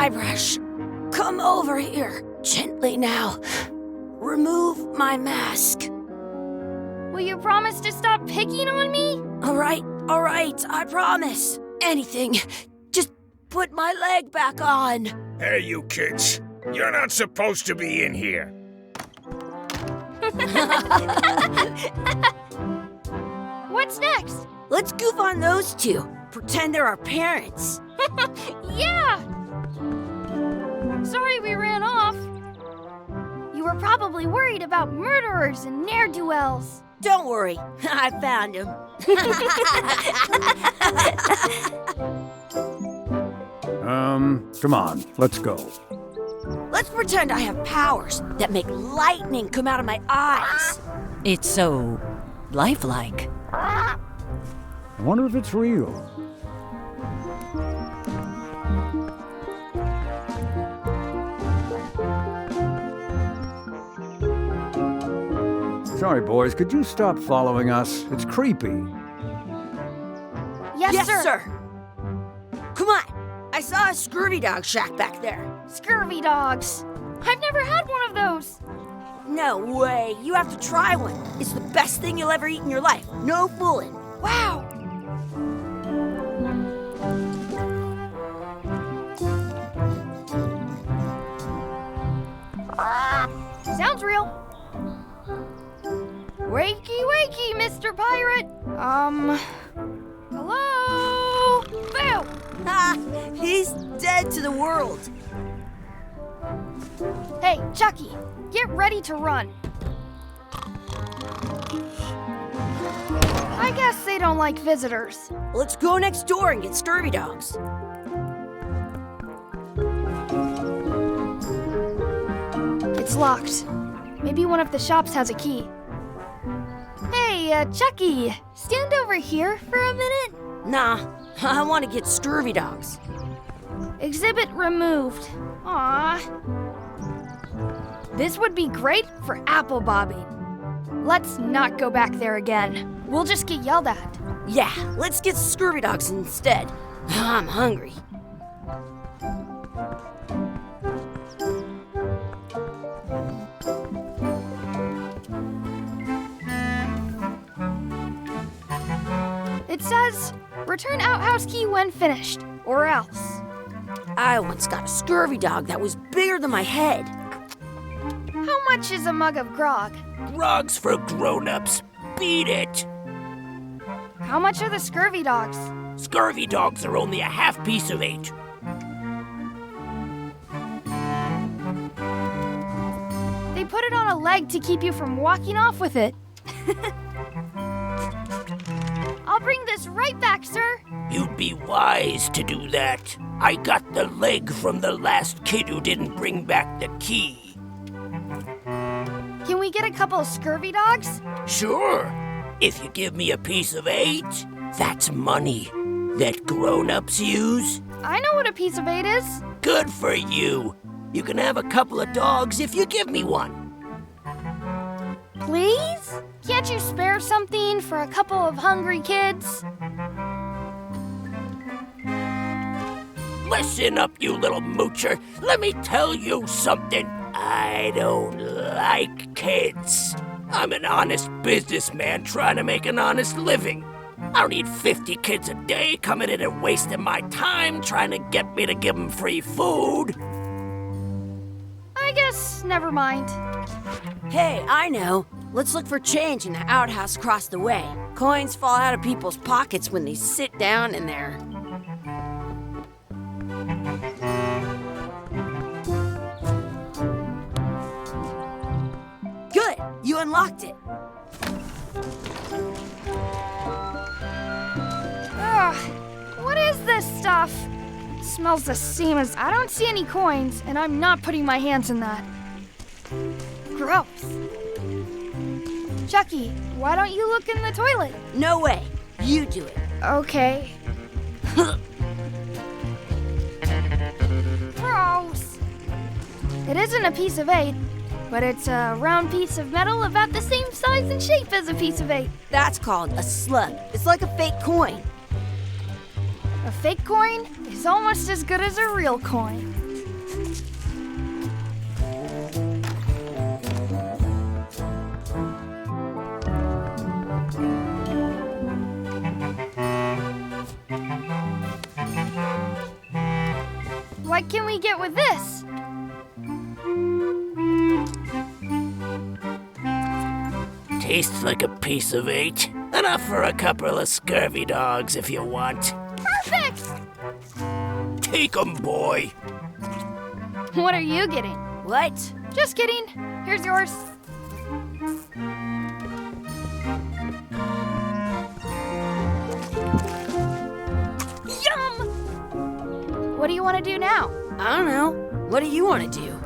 Guybrush, come over here. Gently now. Remove my mask. Will you promise to stop picking on me? All right, I promise. Anything. Just put my leg back on. Hey, you kids. You're not supposed to be in here. What's next? Let's goof on those two. Pretend they're our parents. Yeah! Sorry we ran off. You were probably worried about murderers and ne'er-do-wells. Don't worry, I found him. Come on, let's go. Let's pretend I have powers that make lightning come out of my eyes. It's so lifelike. I wonder if it's real. Sorry, boys, could you stop following us? It's creepy. Yes, sir. Come on. I saw a scurvy dog shack back there. Scurvy dogs. I've never had one of those. No way. You have to try one. It's the best thing you'll ever eat in your life. No fooling. Wow. Sounds real. Wakey, wakey, Mr. Pirate. Hello? Boo! Ha! He's dead to the world. Hey, Chucky, get ready to run. I guess they don't like visitors. Let's go next door and get scurvy dogs. It's locked. Maybe one of the shops has a key. Hey, Chucky, stand over here for a minute. Nah, I want to get scurvy dogs. Exhibit removed. Aww. This would be great for apple bobbing. Let's not go back there again. We'll just get yelled at. Yeah, let's get scurvy dogs instead. I'm hungry. It says, return outhouse key when finished, or else. I once got a scurvy dog that was bigger than my head. How much is a mug of grog? Grog's for grown-ups. Beat it. How much are the scurvy dogs? Scurvy dogs are only a half piece of 8. They put it on a leg to keep you from walking off with it. I'll bring this right back, sir. You'd be wise to do that. I got the leg from the last kid who didn't bring back the key. Can we get a couple of scurvy dogs? Sure. If you give me a piece of 8, that's money that grown-ups use. I know what a piece of 8 is. Good for you. You can have a couple of dogs if you give me one. Please? Can't you spare something for a couple of hungry kids? Listen up, you little moocher. Let me tell you something. I don't like kids. I'm an honest businessman trying to make an honest living. I don't need 50 kids a day coming in and wasting my time trying to get me to give them free food. I guess never mind. Hey, I know. Let's look for change in the outhouse across the way. Coins fall out of people's pockets when they sit down in there. Good, you unlocked it. Ugh, what is this stuff? It smells the same as... I don't see any coins, and I'm not putting my hands in that. Gross. Chucky, why don't you look in the toilet? No way, you do it. Okay. Gross. It isn't a piece of 8, but it's a round piece of metal about the same size and shape as a piece of 8. That's called a slug. It's like a fake coin. A fake coin is almost as good as a real coin. What can we get with this? Tastes like a piece of eight. Enough for a couple of scurvy dogs if you want. Perfect! Take 'em, boy. What are you getting? What? Just kidding. Here's yours. Yum! What do you want to do now? I don't know. What do you want to do?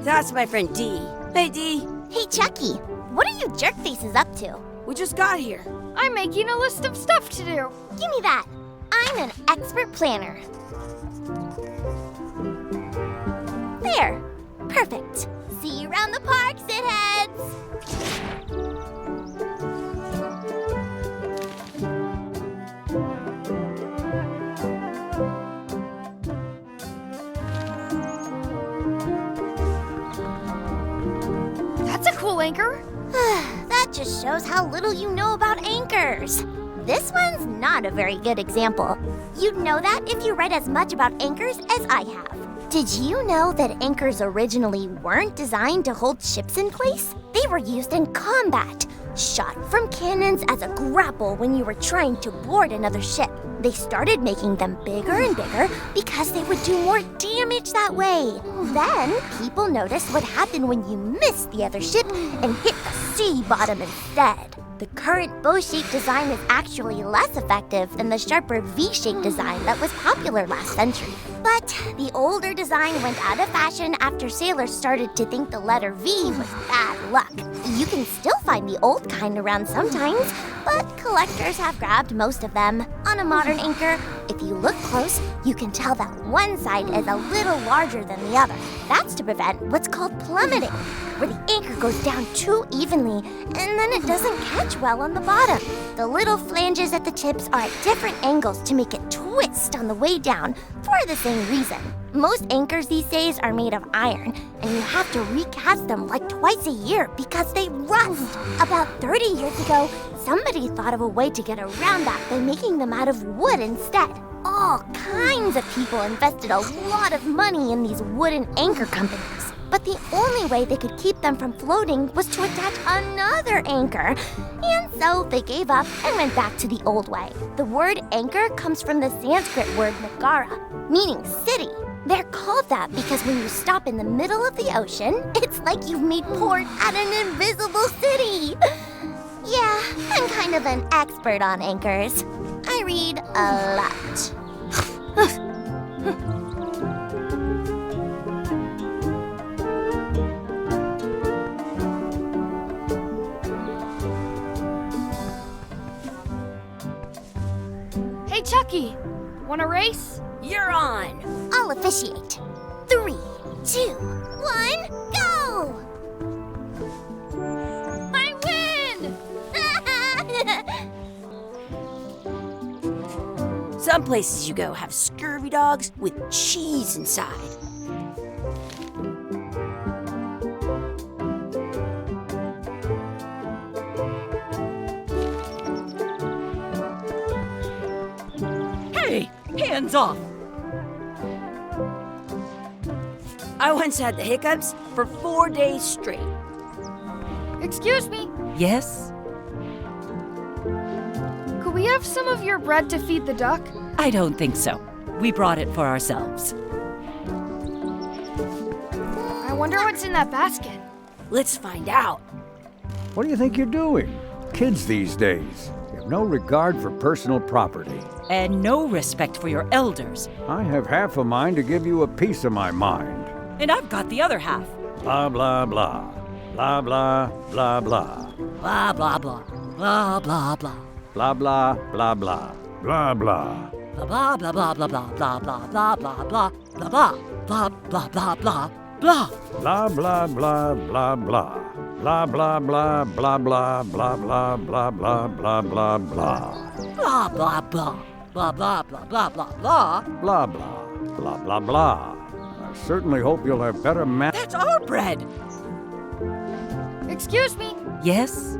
That's my friend Dee. Hey, Dee. Hey, Chucky, what are you jerk faces up to? We just got here. I'm making a list of stuff to do. Give me that. I'm an expert planner. There. Perfect. See you around the park, shitheads. That's a cool anchor. That just shows how little you know about anchors. This one's not a very good example. You'd know that if you read as much about anchors as I have. Did you know that anchors originally weren't designed to hold ships in place? They were used in combat, shot from cannons as a grapple when you were trying to board another ship. They started making them bigger and bigger because they would do more damage that way. Then, people noticed what happened when you missed the other ship and hit the sea bottom instead. The current bow-shaped design is actually less effective than the sharper V-shaped design that was popular last century. But the older design went out of fashion after sailors started to think the letter V was bad luck. You can still find the old kind around sometimes, but collectors have grabbed most of them. On a modern anchor, if you look close, you can tell that one side is a little larger than the other. That's to prevent what's called plummeting, where the anchor goes down too evenly and then it doesn't catch well on the bottom. The little flanges at the tips are at different angles to make it twist on the way down for the same reason. Most anchors these days are made of iron, and you have to recast them like twice a year because they rust. About 30 years ago, somebody thought of a way to get around that by making them out of wood instead. All kinds of people invested a lot of money in these wooden anchor companies. But the only way they could keep them from floating was to attach another anchor. And so they gave up and went back to the old way. The word anchor comes from the Sanskrit word nagara, meaning city. They're called that because when you stop in the middle of the ocean, it's like you've made port at an invisible city. Yeah, I'm kind of an expert on anchors. I read a lot. Hey, Chucky, want a race? You're on. I'll officiate. 3, 2, 1, go! I win! Some places you go have scurvy dogs with cheese inside. Hey, hands off! I once had the hiccups for 4 days straight. Excuse me, Yes? could we have some of your bread to feed the duck? I don't think so. We brought it for ourselves. I wonder what's in that basket. Let's find out. What do you think you're doing? Kids these days have no regard for personal property. And no respect for your elders. I have half a mind to give you a piece of my mind. And I've got the other half. Blah, blah, blah. Blah, blah, blah, blah. Blah, blah, blah. Blah, blah, blah. Blah, blah, blah, blah. Blah, blah. Blah, blah, blah, blah, blah, blah, blah, blah, blah, blah, blah, blah, blah, blah, blah, blah, blah. Blah, blah, blah, blah, blah. Blah, blah, blah, blah, blah, blah, blah, blah, blah, blah, blah, blah. Blah, blah, blah. Blah, blah, blah, blah, blah, blah. Blah, blah, blah, blah, blah. I certainly hope you'll have better That's our bread! Excuse me. Yes?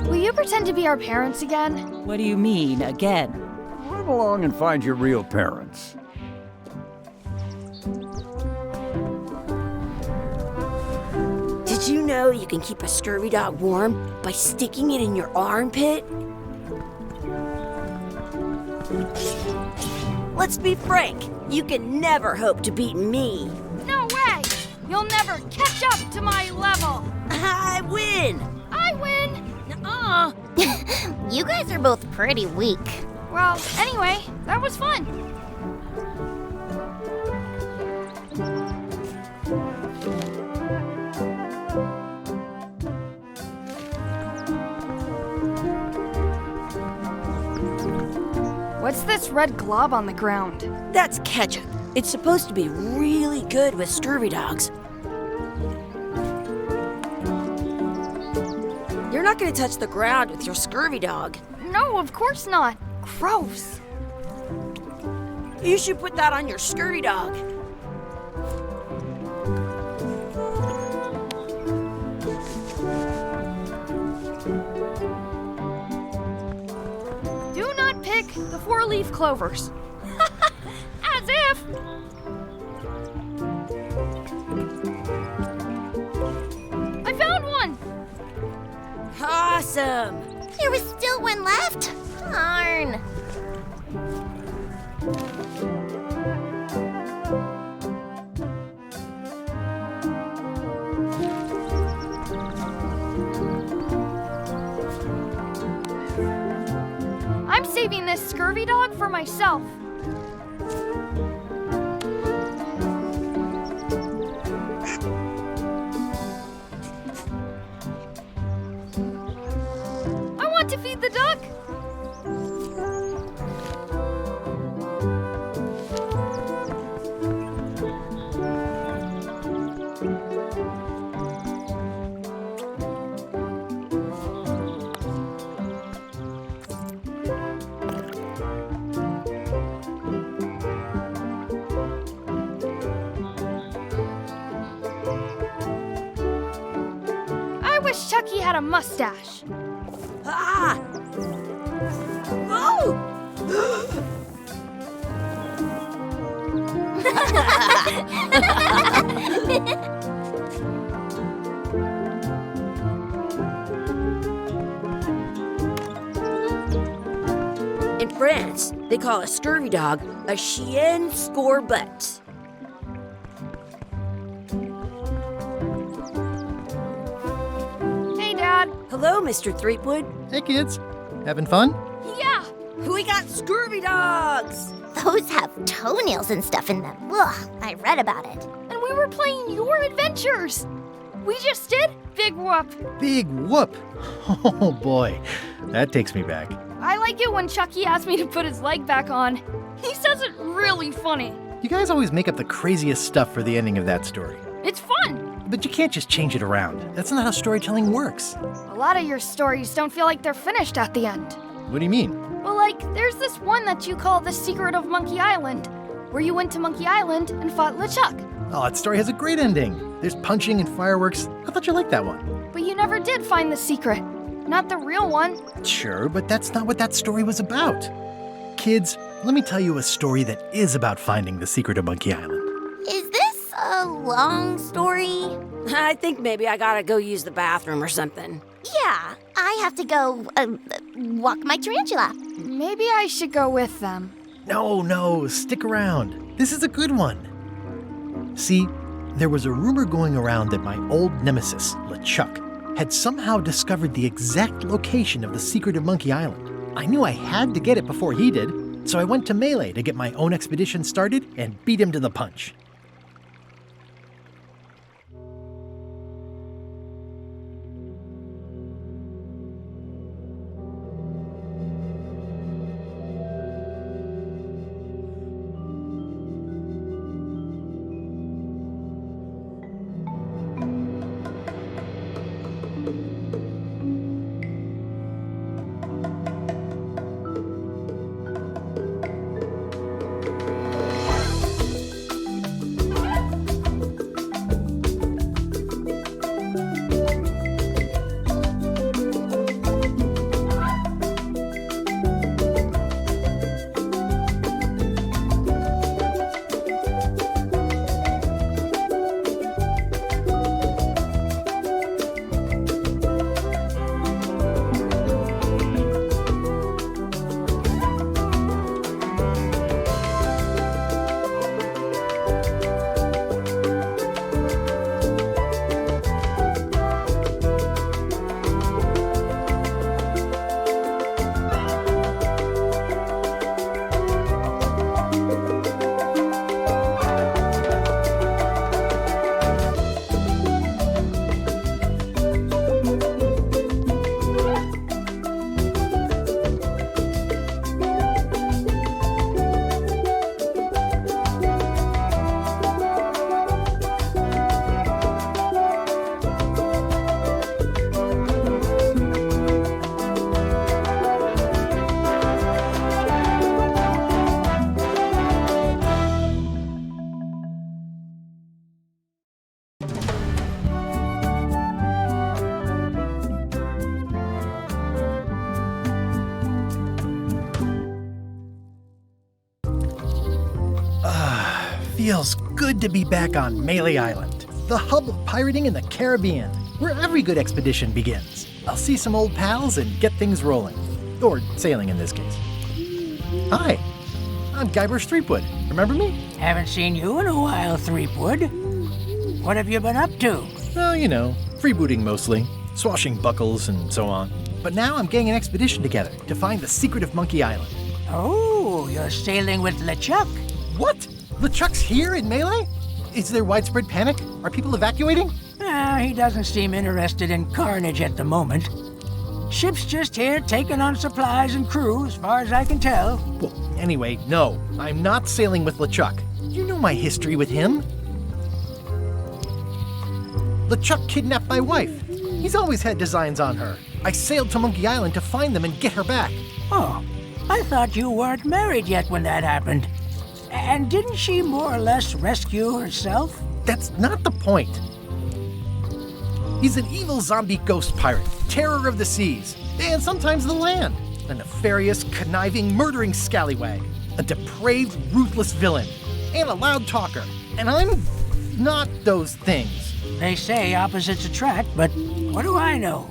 Will you pretend to be our parents again? What do you mean, again? Run along and find your real parents. Did you know you can keep a scurvy dog warm by sticking it in your armpit? Let's be frank, you can never hope to beat me. No way! You'll never catch up to my level! I win! I win! Nuh-uh. You guys are both pretty weak. Well, anyway, that was fun. What's this red glob on the ground? That's ketchup. It's supposed to be really good with scurvy dogs. You're not gonna touch the ground with your scurvy dog. No, of course not. Gross. You should put that on your scurvy dog. Do not pick the four-leaf clovers. As if. I found one. Awesome. There was still one left? Darn. I'm saving this scurvy dog for myself. I want to feed the duck. I wish Chucky had a mustache. Ah! Oh! In France, they call a scurvy dog a chien scorbut. Hey, Dad. Hello, Mr. Threepwood. Hey kids, having fun? Yeah. We got scurvy dogs! Those have toenails and stuff in them. Ugh, I read about it. And we were playing your adventures. We just did Big Whoop. Big whoop! Oh boy, that takes me back. I like it when Chucky asks me to put his leg back on. He says it really funny. You guys always make up the craziest stuff for the ending of that story. It's fun. But you can't just change it around. That's not how storytelling works. A lot of your stories don't feel like they're finished at the end. What do you mean? Well, like, there's this one that you call The Secret of Monkey Island, where you went to Monkey Island and fought LeChuck. Oh, that story has a great ending. There's punching and fireworks. I thought you liked that one. But you never did find the secret. Not the real one. Sure, but that's not what that story was about. Kids, let me tell you a story that is about finding the secret of Monkey Island. Is this a long story? I think maybe I gotta go use the bathroom or something. Yeah, I have to go walk my tarantula. Maybe I should go with them. No, stick around. This is a good one. See, there was a rumor going around that my old nemesis, LeChuck, had somehow discovered the exact location of the secret of Monkey Island. I knew I had to get it before he did, so I went to Melee to get my own expedition started and beat him to the punch. feels good to be back on Melee Island, the hub of pirating in the Caribbean, where every good expedition begins. I'll see some old pals and get things rolling. Or sailing in this case. Hi, I'm Guybrush Threepwood. Remember me? Haven't seen you in a while, Threepwood. What have you been up to? Well, you know, freebooting mostly, swashbuckles and so on. But now I'm getting an expedition together to find the secret of Monkey Island. Oh, you're sailing with LeChuck. What? LeChuck's here in Melee? Is there widespread panic? Are people evacuating? He doesn't seem interested in carnage at the moment. Ship's just here taking on supplies and crew, as far as I can tell. Well, anyway, no, I'm not sailing with LeChuck. You know my history with him. LeChuck kidnapped my wife. He's always had designs on her. I sailed to Monkey Island to find them and get her back. Oh, I thought you weren't married yet when that happened. And didn't she more or less rescue herself? That's not the point. He's an evil zombie ghost pirate, terror of the seas, and sometimes the land. A nefarious, conniving, murdering scallywag. A depraved, ruthless villain. And a loud talker. And I'm not those things. They say opposites attract, but what do I know?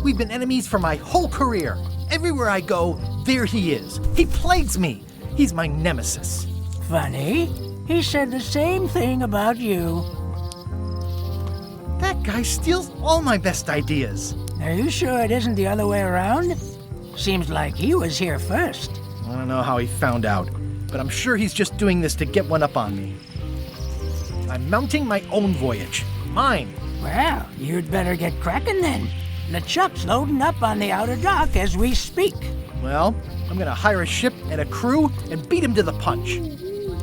We've been enemies for my whole career. Everywhere I go, there he is. He plagues me. He's my nemesis. Funny. He said the same thing about you. That guy steals all my best ideas. Are you sure it isn't the other way around? Seems like he was here first. I don't know how he found out, but I'm sure he's just doing this to get one up on me. I'm mounting my own voyage. Mine. Well, you'd better get cracking then. LeChuck's loading up on the outer dock as we speak. Well, I'm gonna hire a ship and a crew and beat him to the punch.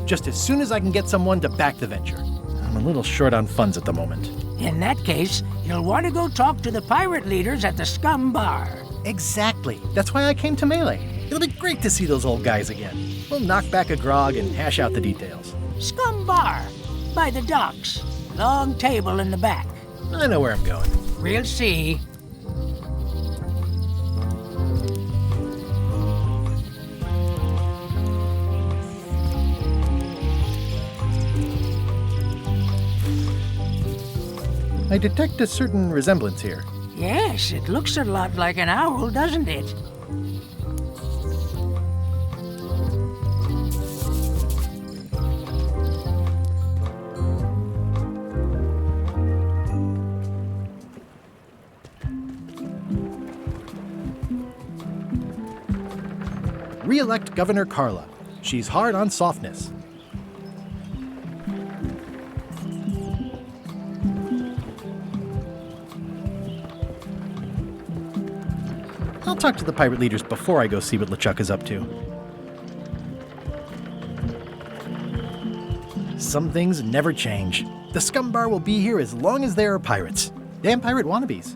Just as soon as I can get someone to back the venture. I'm a little short on funds at the moment. In that case, you'll want to go talk to the pirate leaders at the Scum Bar. Exactly. That's why I came to Melee. It'll be great to see those old guys again. We'll knock back a grog and hash out the details. Scum Bar, by the docks. Long table in the back. I know where I'm going. We'll see. I detect a certain resemblance here. Yes, it looks a lot like an owl, doesn't it? Re-elect Governor Carla. She's hard on softness. I'll talk to the pirate leaders before I go see what LeChuck is up to. Some things never change. The Scum Bar will be here as long as there are pirates. Damn pirate wannabes.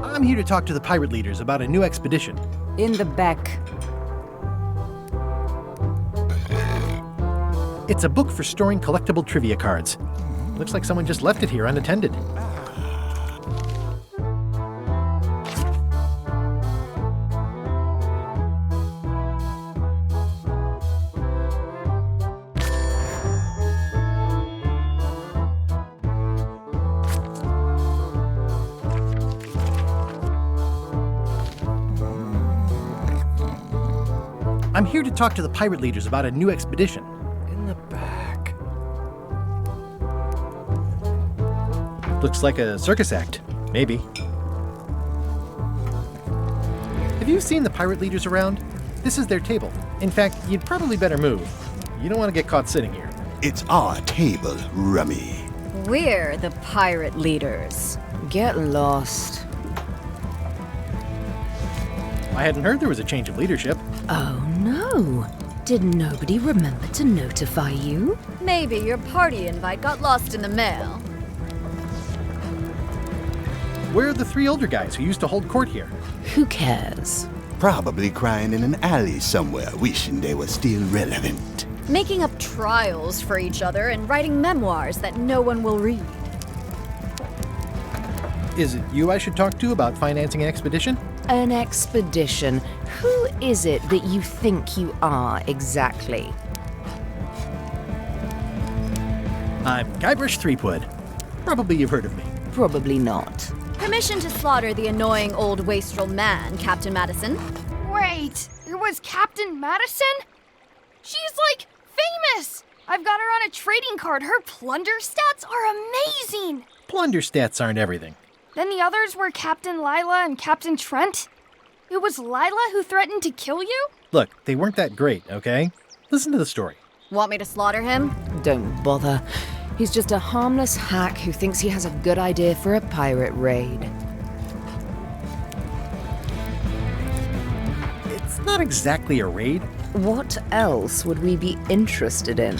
I'm here to talk to the pirate leaders about a new expedition. In the back. It's a book for storing collectible trivia cards. Looks like someone just left it here unattended. I'm here to talk to the pirate leaders about a new expedition. In the back. Looks like a circus act. Maybe. Have you seen the pirate leaders around? This is their table. In fact, you'd probably better move. You don't want to get caught sitting here. It's our table, Rummy. We're the pirate leaders. Get lost. I hadn't heard there was a change of leadership. Oh no. Did nobody remember to notify you? Maybe your party invite got lost in the mail. Where are the three older guys who used to hold court here? Who cares? Probably crying in an alley somewhere, wishing they were still relevant. Making up trials for each other and writing memoirs that no one will read. Is it you I should talk to about financing an expedition? An expedition? Who is it that you think you are exactly? I'm Guybrush Threepwood. Probably you've heard of me. Probably not. Permission to slaughter the annoying old wastrel man, Captain Madison. Wait, it was Captain Madison? She's like famous! I've got her on a trading card. Her plunder stats are amazing! Plunder stats aren't everything. Then the others were Captain Lila and Captain Trent? It was Lila who threatened to kill you? Look, they weren't that great, okay? Listen to the story. Want me to slaughter him? Don't bother. He's just a harmless hack who thinks he has a good idea for a pirate raid. It's not exactly a raid. What else would we be interested in?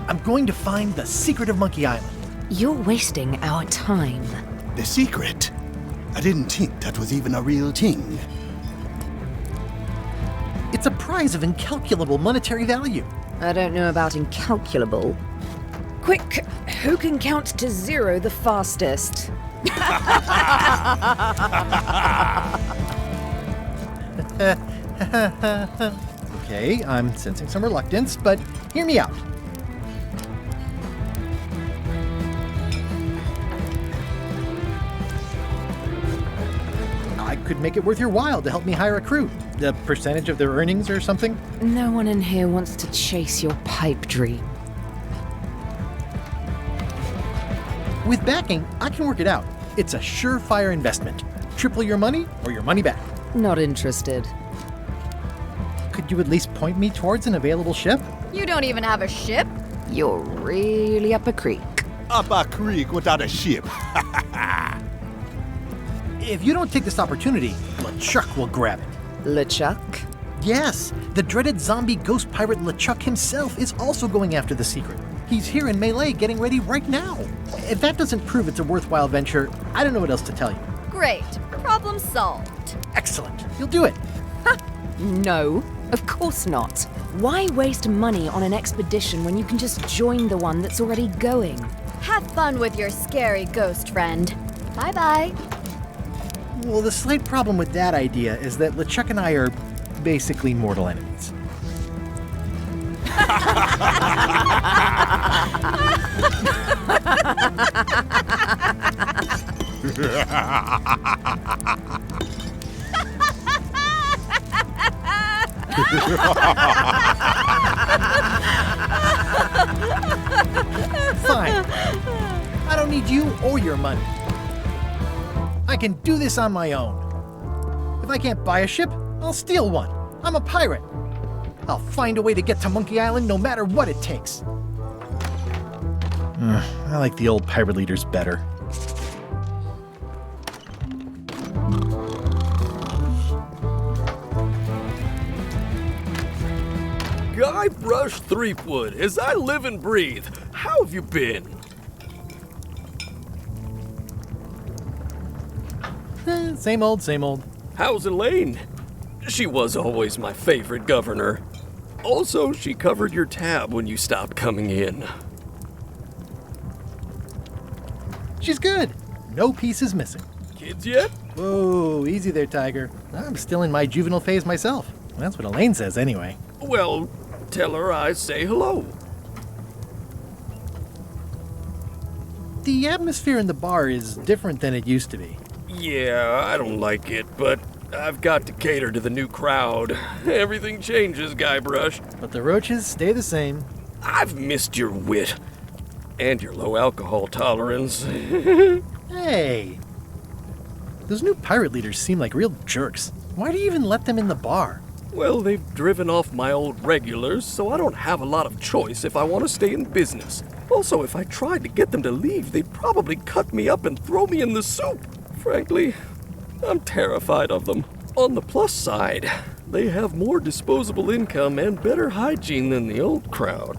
I'm going to find the secret of Monkey Island. You're wasting our time. The secret? I didn't think that was even a real thing. It's a prize of incalculable monetary value. I don't know about incalculable. Quick, who can count to 0 the fastest? Okay, I'm sensing some reluctance, but hear me out. I could make it worth your while to help me hire a crew. A percentage of their earnings or something? No one in here wants to chase your pipe dream. With backing, I can work it out. It's a surefire investment. Triple your money or your money back. Not interested. Could you at least point me towards an available ship? You don't even have a ship? You're really up a creek. Up a creek without a ship. If you don't take this opportunity, LeChuck will grab it. LeChuck? Yes, the dreaded zombie ghost pirate LeChuck himself is also going after the secret. He's here in Melee getting ready right now. If that doesn't prove it's a worthwhile venture, I don't know what else to tell you. Great. Problem solved. Excellent. You'll do it. No, of course not. Why waste money on an expedition when you can just join the one that's already going? Have fun with your scary ghost friend. Bye-bye. Well, the slight problem with that idea is that LeChuck and I are basically mortal enemies. Fine. I don't need you or your money. I can do this on my own. If I can't buy a ship, I'll steal one. I'm a pirate. I'll find a way to get to Monkey Island no matter what it takes. I like the old pirate leaders better. Guybrush Threepwood, as I live and breathe. How have you been? Same old, same old. How's Elaine? She was always my favorite governor. Also, she covered your tab when you stopped coming in. She's good. No piece is missing. Kids yet? Whoa, easy there, Tiger. I'm still in my juvenile phase myself. That's what Elaine says anyway. Well, tell her I say hello. The atmosphere in the bar is different than it used to be. Yeah, I don't like it, but I've got to cater to the new crowd. Everything changes, Guybrush. But the roaches stay the same. I've missed your wit. And your low alcohol tolerance. Hey! Those new pirate leaders seem like real jerks. Why do you even let them in the bar? Well, they've driven off my old regulars, so I don't have a lot of choice if I want to stay in business. Also, if I tried to get them to leave, they'd probably cut me up and throw me in the soup. Frankly, I'm terrified of them. On the plus side, they have more disposable income and better hygiene than the old crowd.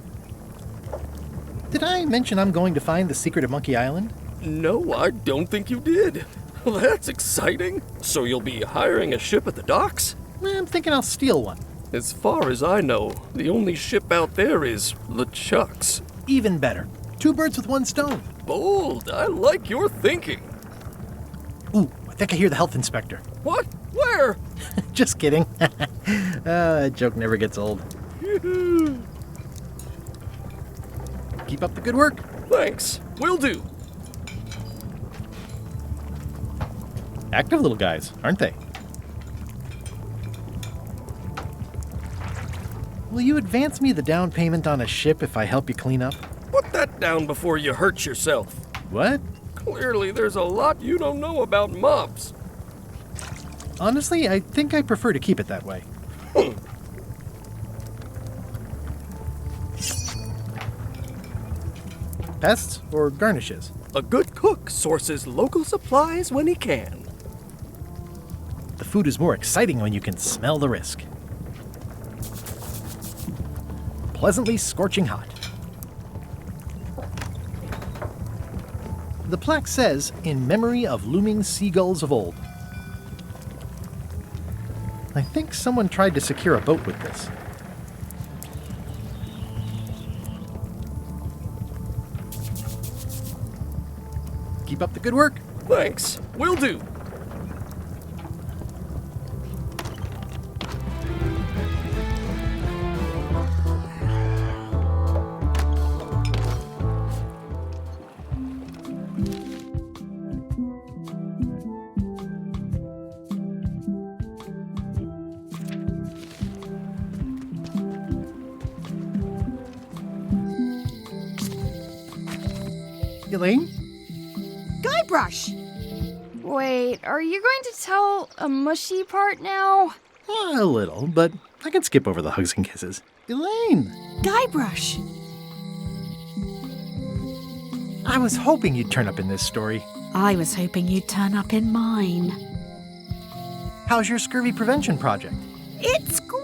Did I mention I'm going to find the secret of Monkey Island? No, I don't think you did. Well, that's exciting. So you'll be hiring a ship at the docks? I'm thinking I'll steal one. As far as I know, the only ship out there is LeChuck's. Even better. 2 birds with 1 stone. Bold. I like your thinking. Ooh, I think I hear the health inspector. What? Where? Just kidding. That joke never gets old. Keep up the good work. Thanks. Will do. Active little guys, aren't they? Will you advance me the down payment on a ship if I help you clean up? Put that down before you hurt yourself. What? Clearly, there's a lot you don't know about mobs. Honestly, I think I prefer to keep it that way. Pests or garnishes? A good cook sources local supplies when he can. The food is more exciting when you can smell the risk. Pleasantly scorching hot. The plaque says, "In memory of looming seagulls of old." I think someone tried to secure a boat with this. Keep up the good work. Thanks. Will do. Elaine? Guybrush! Wait, are you going to tell a mushy part now? A little, but I can skip over the hugs and kisses. Elaine! Guybrush! I was hoping you'd turn up in this story. I was hoping you'd turn up in mine. How's your scurvy prevention project? It's great!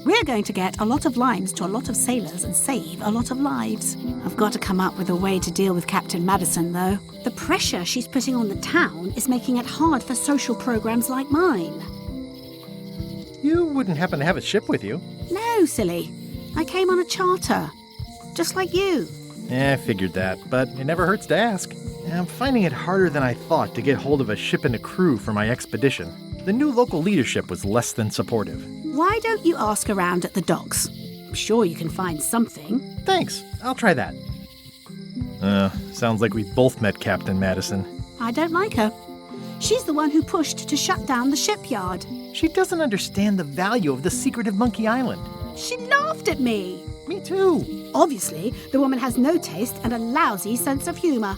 We're going to get a lot of limes to a lot of sailors and save a lot of lives. I've got to come up with a way to deal with Captain Madison, though. The pressure she's putting on the town is making it hard for social programs like mine. You wouldn't happen to have a ship with you? No, silly. I came on a charter. Just like you. I figured that, but it never hurts to ask. I'm finding it harder than I thought to get hold of a ship and a crew for my expedition. The new local leadership was less than supportive. Why don't you ask around at the docks? I'm sure you can find something. Thanks, I'll try that. Sounds like we both met Captain Madison. I don't like her. She's the one who pushed to shut down the shipyard. She doesn't understand the value of the secretive Monkey Island. She laughed at me. Me too. Obviously, the woman has no taste and a lousy sense of humor.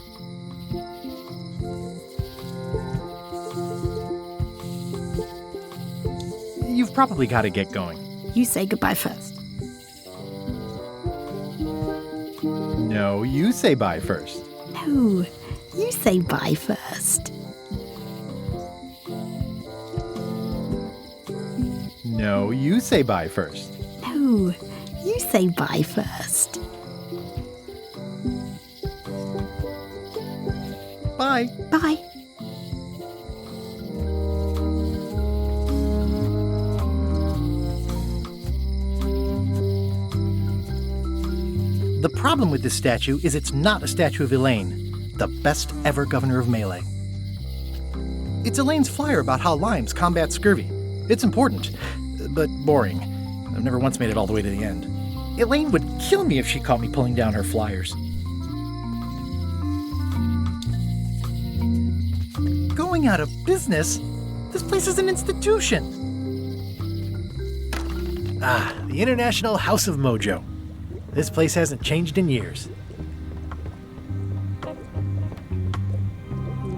You've probably got to get going. You say goodbye first. No, you say bye first. No, you say bye first. No, you say bye first. No, you say bye first. Bye. Bye. The problem with this statue is it's not a statue of Elaine, the best ever governor of Melee. It's Elaine's flyer about how limes combat scurvy. It's important, but boring. I've never once made it all the way to the end. Elaine would kill me if she caught me pulling down her flyers. Going out of business? This place is an institution. The International House of Mojo. This place hasn't changed in years.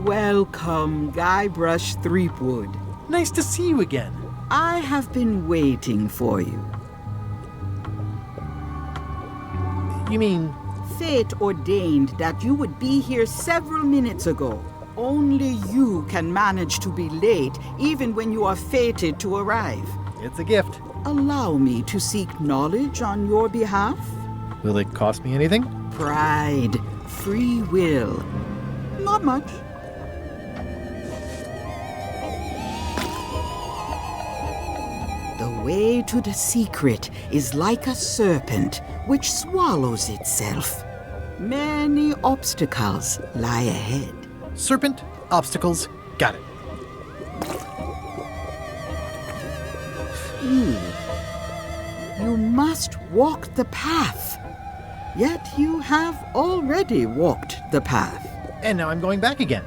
Welcome, Guybrush Threepwood. Nice to see you again. I have been waiting for you. You mean? Fate ordained that you would be here several minutes ago. Only you can manage to be late, even when you are fated to arrive. It's a gift. Allow me to seek knowledge on your behalf. Will it cost me anything? Pride, free will. Not much. The way to the secret is like a serpent which swallows itself. Many obstacles lie ahead. Serpent, obstacles, got it. You must walk the path. Yet you have already walked the path. And now I'm going back again.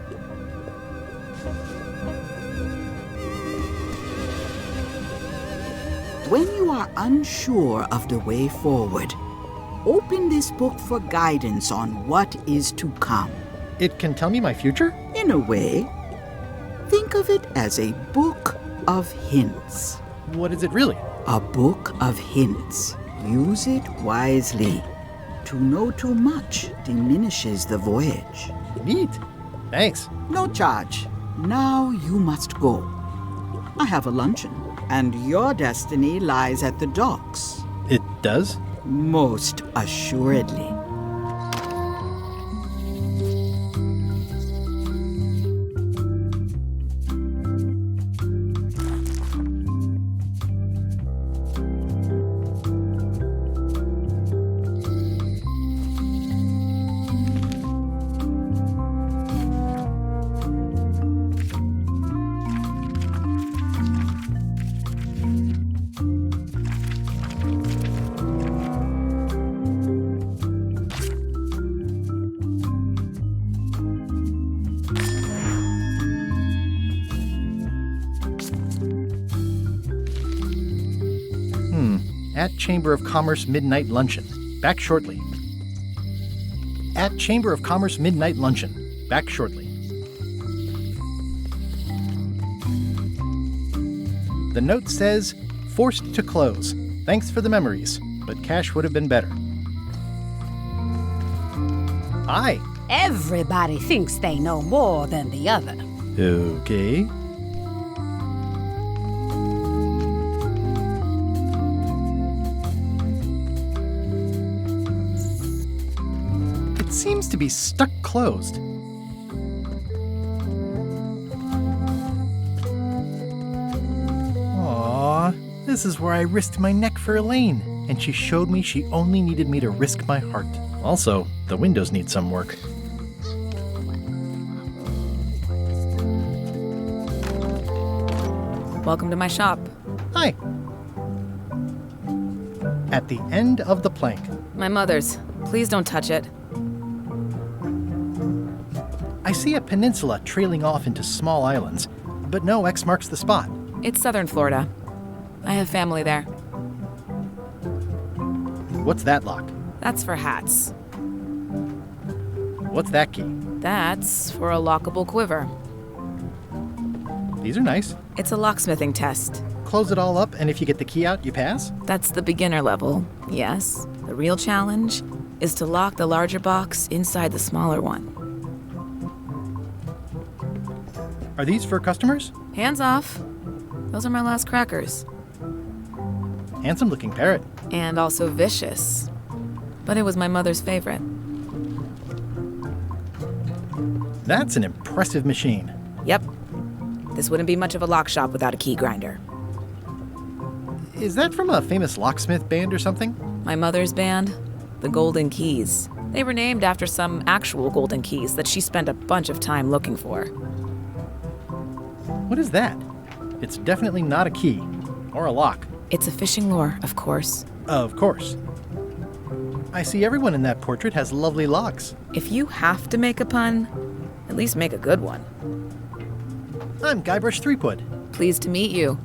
When you are unsure of the way forward, open this book for guidance on what is to come. It can tell me my future? In a way, think of it as a book of hints. What is it really? A book of hints. Use it wisely. To know too much diminishes the voyage. Neat. Thanks. No charge. Now you must go. I have a luncheon, and your destiny lies at the docks. It does? Most assuredly. At Chamber of Commerce Midnight Luncheon. Back shortly. At Chamber of Commerce Midnight Luncheon. Back shortly. The note says, forced to close. Thanks for the memories, but cash would have been better. Hi. Everybody thinks they know more than the other. Okay. It seems to be stuck closed. Aww, this is where I risked my neck for Elaine, and she showed me she only needed me to risk my heart. Also, the windows need some work. Welcome to my shop. Hi. At the end of the plank. My mother's. Please don't touch it. I see a peninsula trailing off into small islands, but no X marks the spot. It's southern Florida. I have family there. What's that lock? That's for hats. What's that key? That's for a lockable quiver. These are nice. It's a locksmithing test. Close it all up, and if you get the key out, you pass? That's the beginner level, yes. The real challenge is to lock the larger box inside the smaller one. Are these for customers? Hands off. Those are my last crackers. Handsome looking parrot. And also vicious. But it was my mother's favorite. That's an impressive machine. Yep. This wouldn't be much of a lock shop without a key grinder. Is that from a famous locksmith band or something? My mother's band, the Golden Keys. They were named after some actual golden keys that she spent a bunch of time looking for. What is that? It's definitely not a key. Or a lock. It's a fishing lure, of course. Of course. I see everyone in that portrait has lovely locks. If you have to make a pun, at least make a good one. I'm Guybrush Threepwood. Pleased to meet you.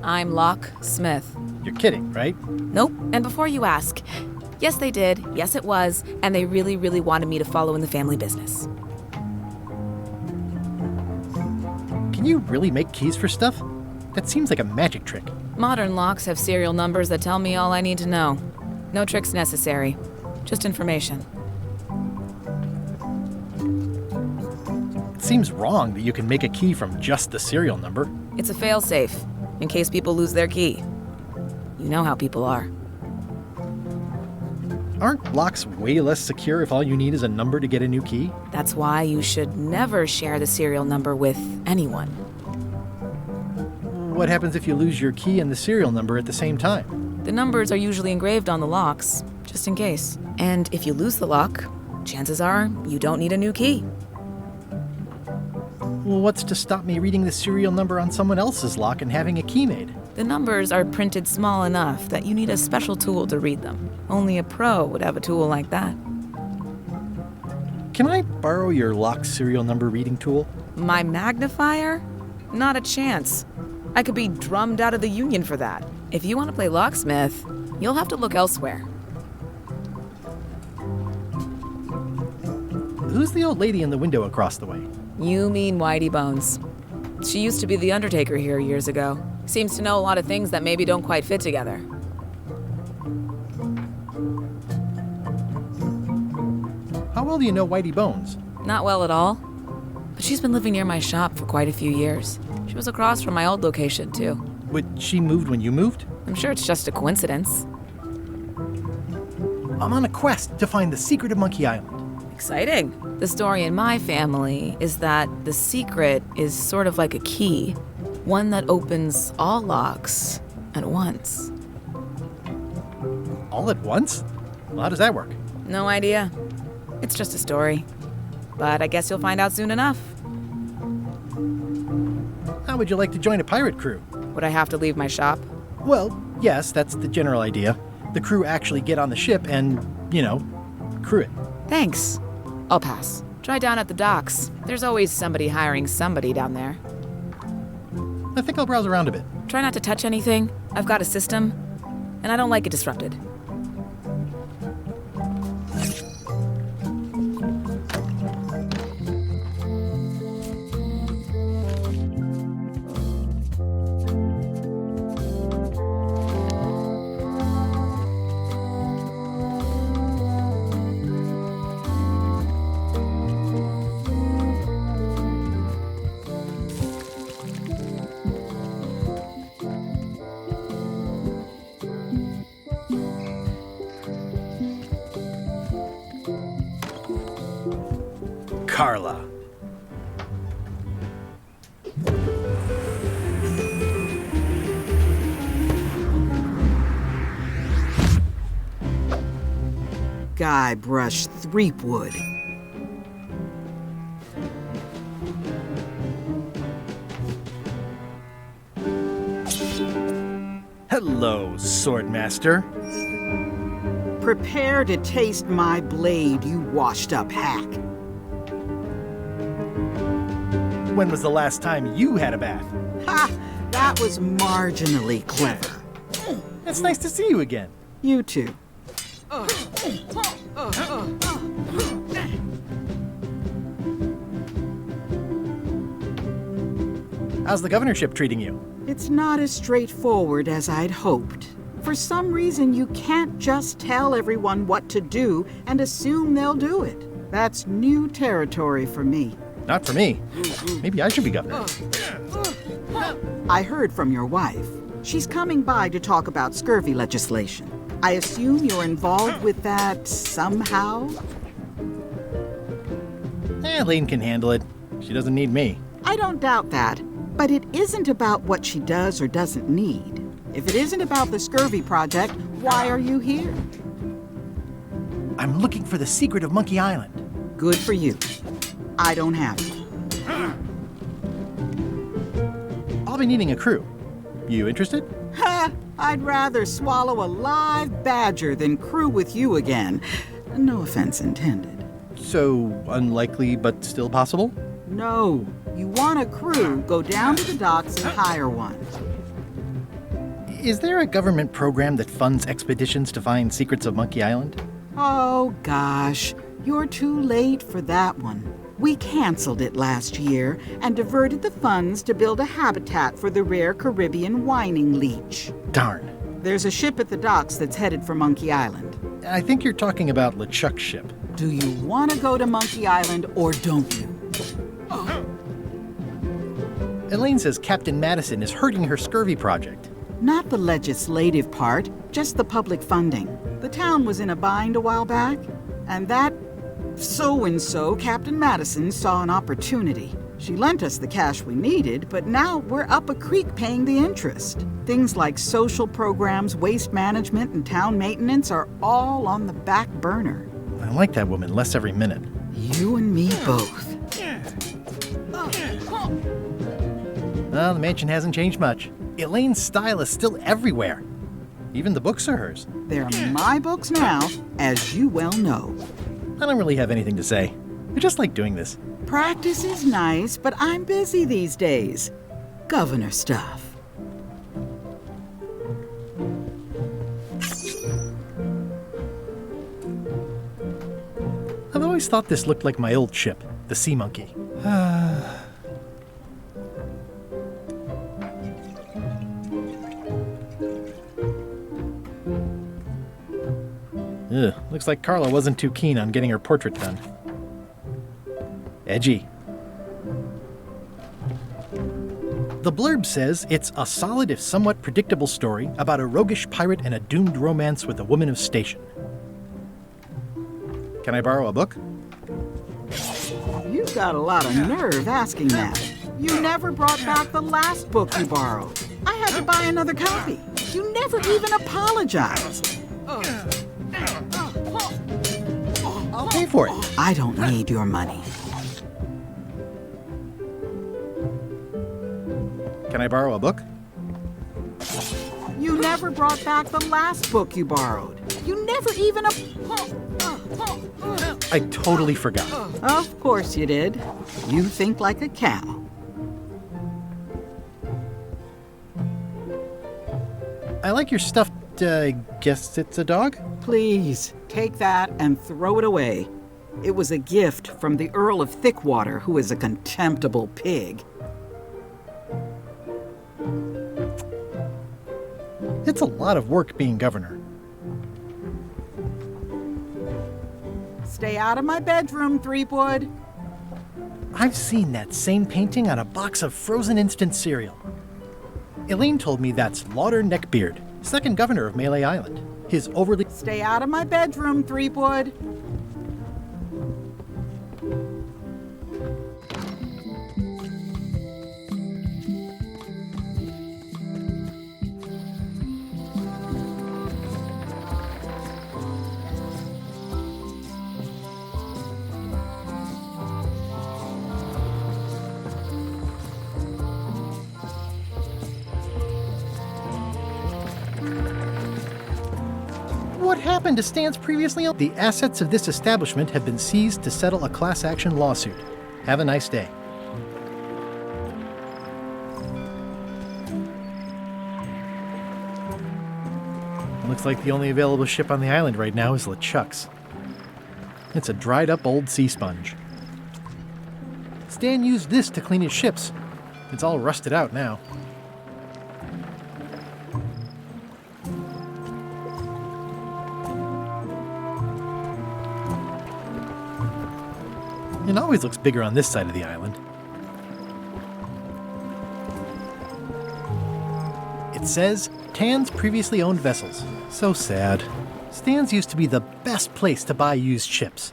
I'm Lock Smith. You're kidding, right? Nope. And before you ask, yes they did, yes it was, and they really, really wanted me to follow in the family business. Can you really make keys for stuff? That seems like a magic trick. Modern locks have serial numbers that tell me all I need to know. No tricks necessary, just information. It seems wrong that you can make a key from just the serial number. It's a failsafe, in case people lose their key. You know how people are. Aren't locks way less secure if all you need is a number to get a new key? That's why you should never share the serial number with anyone. What happens if you lose your key and the serial number at the same time? The numbers are usually engraved on the locks, just in case. And if you lose the lock, chances are you don't need a new key. Well, what's to stop me reading the serial number on someone else's lock and having a key made? The numbers are printed small enough that you need a special tool to read them. Only a pro would have a tool like that. Can I borrow your lock serial number reading tool? My magnifier? Not a chance. I could be drummed out of the union for that. If you want to play locksmith, you'll have to look elsewhere. Who's the old lady in the window across the way? You mean Whitey Bones. She used to be the Undertaker here years ago. Seems to know a lot of things that maybe don't quite fit together. How well do you know Whitey Bones? Not well at all. But she's been living near my shop for quite a few years. She was across from my old location, too. But she moved when you moved? I'm sure it's just a coincidence. I'm on a quest to find the secret of Monkey Island. Exciting. The story in my family is that the secret is sort of like a key, one that opens all locks at once. All at once? Well, how does that work? No idea. It's just a story. But I guess you'll find out soon enough. How would you like to join a pirate crew? Would I have to leave my shop? Well, yes, that's the general idea. The crew actually get on the ship and, crew it. Thanks. I'll pass. Try down at the docks. There's always somebody hiring somebody down there. I think I'll browse around a bit. Try not to touch anything. I've got a system, and I don't like it disrupted. Carla. Guybrush Threepwood. Hello, Swordmaster. Prepare to taste my blade, you washed-up hack. When was the last time you had a bath? Ha! That was marginally clever. It's nice to see you again. You too. How's the governorship treating you? It's not as straightforward as I'd hoped. For some reason, you can't just tell everyone what to do and assume they'll do it. That's new territory for me. Not for me. Maybe I should be governor. I heard from your wife. She's coming by to talk about scurvy legislation. I assume you're involved with that somehow? Lian can handle it. She doesn't need me. I don't doubt that. But it isn't about what she does or doesn't need. If it isn't about the scurvy project, why are you here? I'm looking for the secret of Monkey Island. Good for you. I don't have it. I'll be needing a crew. You interested? Ha! I'd rather swallow a live badger than crew with you again. No offense intended. So unlikely but still possible? No. You want a crew, go down to the docks and hire one. Is there a government program that funds expeditions to find secrets of Monkey Island? Oh, gosh. You're too late for that one. We canceled it last year and diverted the funds to build a habitat for the rare Caribbean whining leech. Darn. There's a ship at the docks that's headed for Monkey Island. I think you're talking about LeChuck's ship. Do you want to go to Monkey Island or don't you? Elaine says Captain Madison is hurting her scurvy project. Not the legislative part, just the public funding. The town was in a bind a while back, and that so-and-so, Captain Madison, saw an opportunity. She lent us the cash we needed, but now we're up a creek paying the interest. Things like social programs, waste management, and town maintenance are all on the back burner. I like that woman less every minute. You and me both. Well, the mansion hasn't changed much. Elaine's style is still everywhere. Even the books are hers. They're my books now, as you well know. I don't really have anything to say. I just like doing this. Practice is nice, but I'm busy these days. Governor stuff. I've always thought this looked like my old ship, the Sea Monkey. Ugh, looks like Carla wasn't too keen on getting her portrait done. Edgy. The blurb says it's a solid if somewhat predictable story about a roguish pirate and a doomed romance with a woman of station. Can I borrow a book? You've got a lot of nerve asking that. You never brought back the last book you borrowed. I had to buy another copy. You never even apologized. I'll pay for it. I don't need your money. Can I borrow a book? You never brought back the last book you borrowed. You never even I totally forgot. Of course you did. You think like a cow. I like your stuffed, guess it's a dog? Please, take that and throw it away. It was a gift from the Earl of Thickwater, who is a contemptible pig. It's a lot of work being governor. Stay out of my bedroom, Threepwood. I've seen that same painting on a box of frozen instant cereal. Elaine told me that's Lauder Neckbeard, second governor of Melee Island. His overly... Stay out of my bedroom, Threepwood. What happened to Stan's previously owned? The assets of this establishment have been seized to settle a class action lawsuit. Have a nice day. Looks like the only available ship on the island right now is LeChuck's. It's a dried up old sea sponge. Stan used this to clean his ships. It's all rusted out now. It always looks bigger on this side of the island. It says, Tan's previously owned vessels. So sad. Stan's used to be the best place to buy used ships.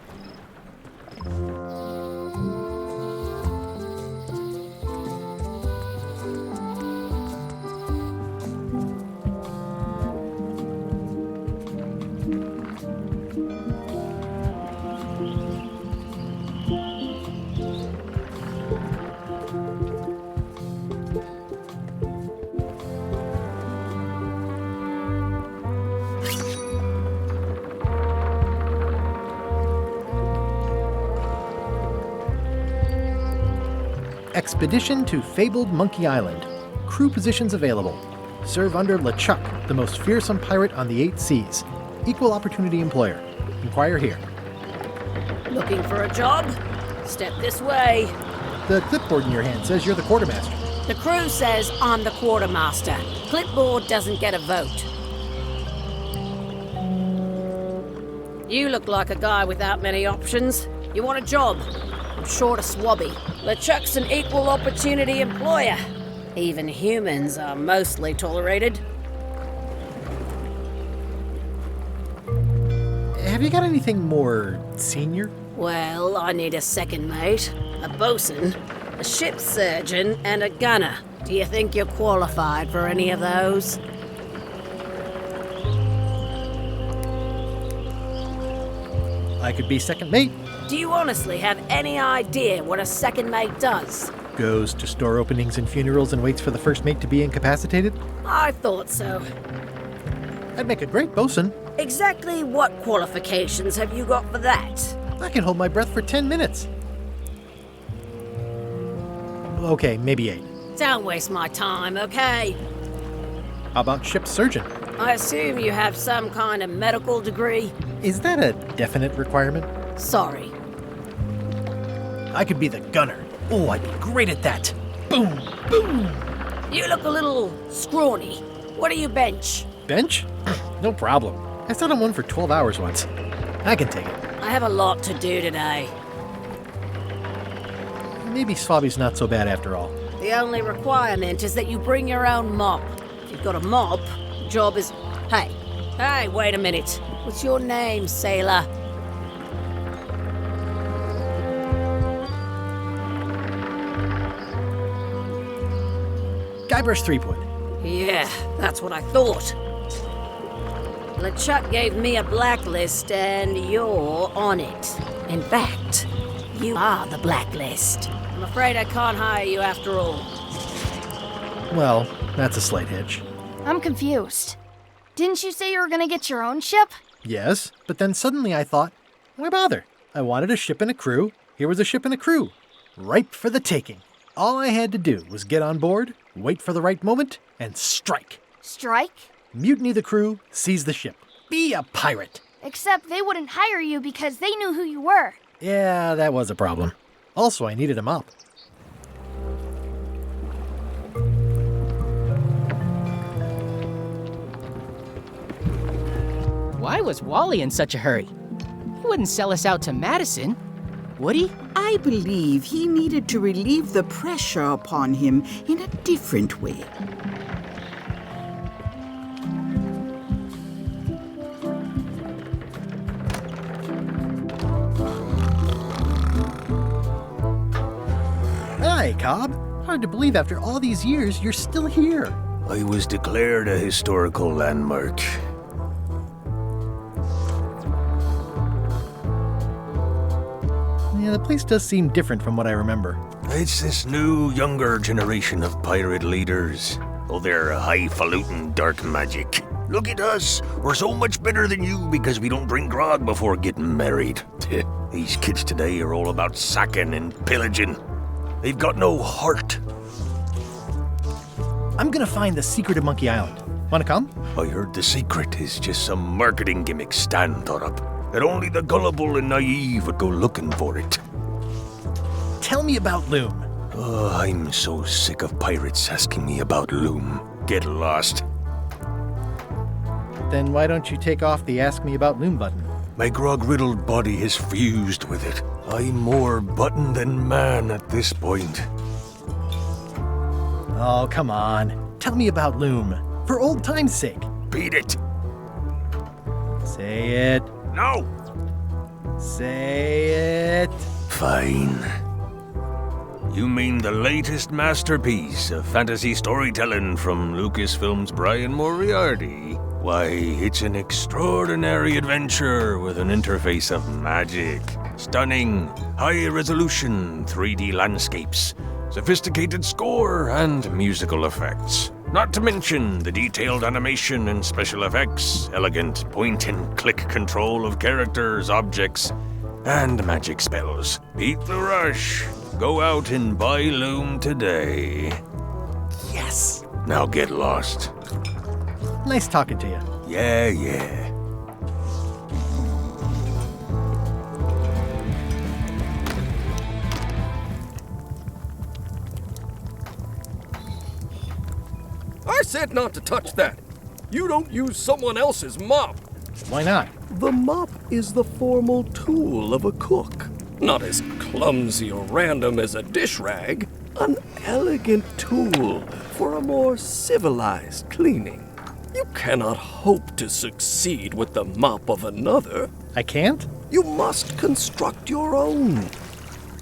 Expedition to fabled Monkey Island. Crew positions available. Serve under LeChuck, the most fearsome pirate on the 8 seas. Equal opportunity employer. Inquire here. Looking for a job? Step this way. The clipboard in your hand says you're the quartermaster. The crew says I'm the quartermaster. Clipboard doesn't get a vote. You look like a guy without many options. You want a job? I'm short a swabby. LeChuck's an equal opportunity employer. Even humans are mostly tolerated. Have you got anything more senior? Well, I need a second mate, a bosun, a ship surgeon, and a gunner. Do you think you're qualified for any of those? I could be second mate. Do you honestly have any idea what a second mate does? Goes to store openings and funerals and waits for the first mate to be incapacitated. I thought so. I'd make a great bosun. Exactly what qualifications have you got for that? I can hold my breath for 10 minutes. Okay, maybe 8. Don't waste my time, okay? How about ship surgeon? I assume you have some kind of medical degree? Is that a definite requirement? Sorry. I could be the gunner. Oh, I'd be great at that. Boom, boom. You look a little scrawny. What do you bench? Bench? No problem. I sat on one for 12 hours once. I can take it. I have a lot to do today. Maybe Swabby's not so bad after all. The only requirement is that you bring your own mop. If you've got a mop, the job is... Hey, wait a minute. What's your name, sailor? Guybrush Threepwood. Yeah, that's what I thought. LeChuck gave me a blacklist and you're on it. In fact, you are the blacklist. I'm afraid I can't hire you after all. Well, that's a slight hitch. I'm confused. Didn't you say you were gonna get your own ship? Yes, but then suddenly I thought, why bother? I wanted a ship and a crew. Here was a ship and a crew. Ripe for the taking. All I had to do was get on board, wait for the right moment, and strike. Strike? Mutiny the crew, seize the ship. Be a pirate. Except they wouldn't hire you because they knew who you were. Yeah, that was a problem. Also, I needed a mop. Why was Wally in such a hurry? He wouldn't sell us out to Madison, would he? I believe he needed to relieve the pressure upon him in a different way. Hi, Cobb. Hard to believe after all these years you're still here. I was declared a historical landmark. Yeah, the place does seem different from what I remember. It's this new, younger generation of pirate leaders. Oh, they're highfalutin dark magic. Look at us. We're so much better than you because we don't drink grog before getting married. These kids today are all about sacking and pillaging. They've got no heart. I'm gonna find the secret of Monkey Island. Wanna come? I heard the secret is just some marketing gimmick Stan thought up. That only the gullible and naive would go looking for it. Tell me about Loom. Oh, I'm so sick of pirates asking me about Loom. Get lost. Then why don't you take off the Ask Me About Loom button? My grog-riddled body is fused with it. I'm more button than man at this point. Oh, come on. Tell me about Loom. For old time's sake. Beat it. Say it. No. Say it. Fine. You mean the latest masterpiece of fantasy storytelling from Lucasfilm's Brian Moriarty? Why, it's an extraordinary adventure with an interface of magic. Stunning, high-resolution 3D landscapes, sophisticated score, and musical effects. Not to mention the detailed animation and special effects, elegant point-and-click control of characters, objects, and magic spells. Beat the rush. Go out and buy Loom today. Yes! Now get lost. Nice talking to you. Yeah. I said not to touch that. You don't use someone else's mop. Why not? The mop is the formal tool of a cook. Not as clumsy or random as a dish rag. An elegant tool for a more civilized cleaning. You cannot hope to succeed with the mop of another. I can't? You must construct your own.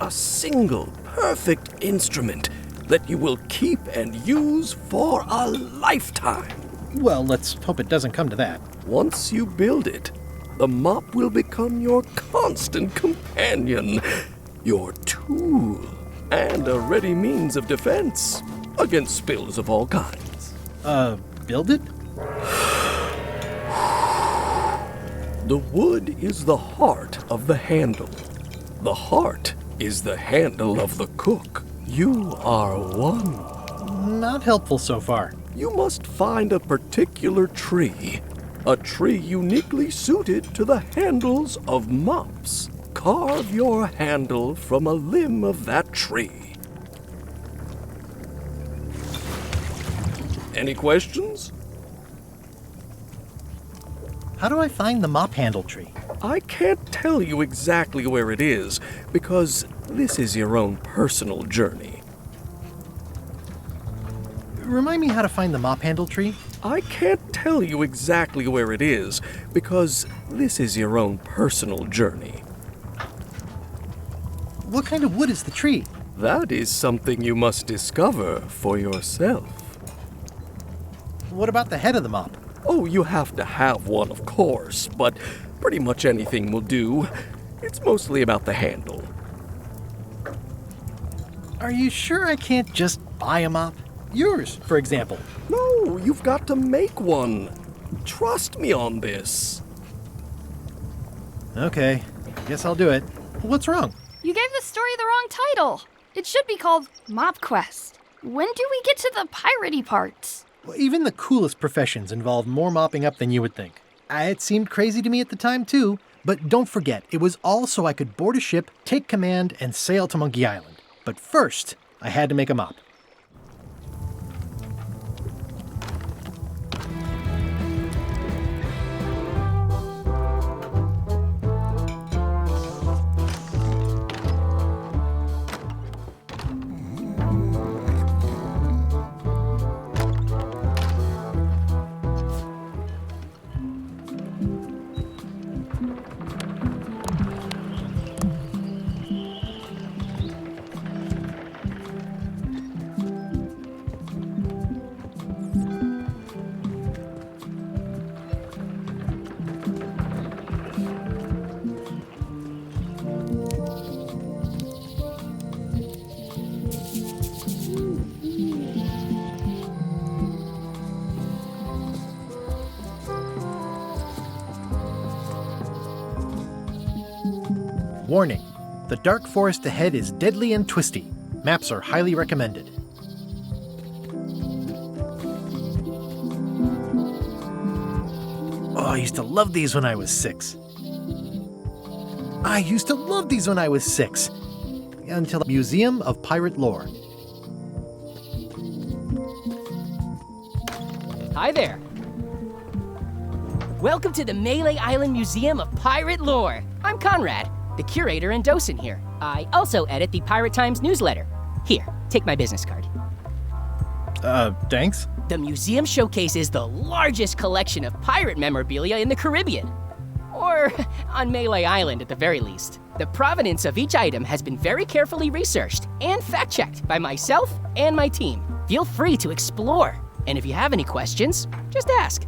A single, perfect instrument that you will keep and use for a lifetime. Well, let's hope it doesn't come to that. Once you build it, the mop will become your constant companion, your tool, and a ready means of defense against spills of all kinds. Build it? The wood is the heart of the handle. The heart is the handle of the cook. You are one. Not helpful so far. You must find a particular tree. A tree uniquely suited to the handles of mops. Carve your handle from a limb of that tree. Any questions? How do I find the mop handle tree? I can't tell you exactly where it is, because this is your own personal journey. Remind me how to find the mop handle tree? I can't tell you exactly where it is, because this is your own personal journey. What kind of wood is the tree? That is something you must discover for yourself. What about the head of the mop? Oh, you have to have one, of course, but pretty much anything will do. It's mostly about the handle. Are you sure I can't just buy a mop? Yours, for example. No, you've got to make one. Trust me on this. Okay, guess I'll do it. What's wrong? You gave the story the wrong title. It should be called Mop Quest. When do we get to the piratey parts? Well, even the coolest professions involve more mopping up than you would think. It seemed crazy to me at the time, too. But don't forget, it was all so I could board a ship, take command, and sail to Monkey Island. But first, I had to make a mop. Warning, the dark forest ahead is deadly and twisty. Maps are highly recommended. Oh, I used to love these when I was 6. Until the Museum of Pirate Lore. Hi there. Welcome to the Melee Island Museum of Pirate Lore. I'm Conrad, the curator and docent here. I also edit the Pirate Times newsletter. Here, take my business card. Thanks. The museum showcases the largest collection of pirate memorabilia in the Caribbean. Or on Melee Island at the very least. The provenance of each item has been very carefully researched and fact-checked by myself and my team. Feel free to explore. And if you have any questions, just ask.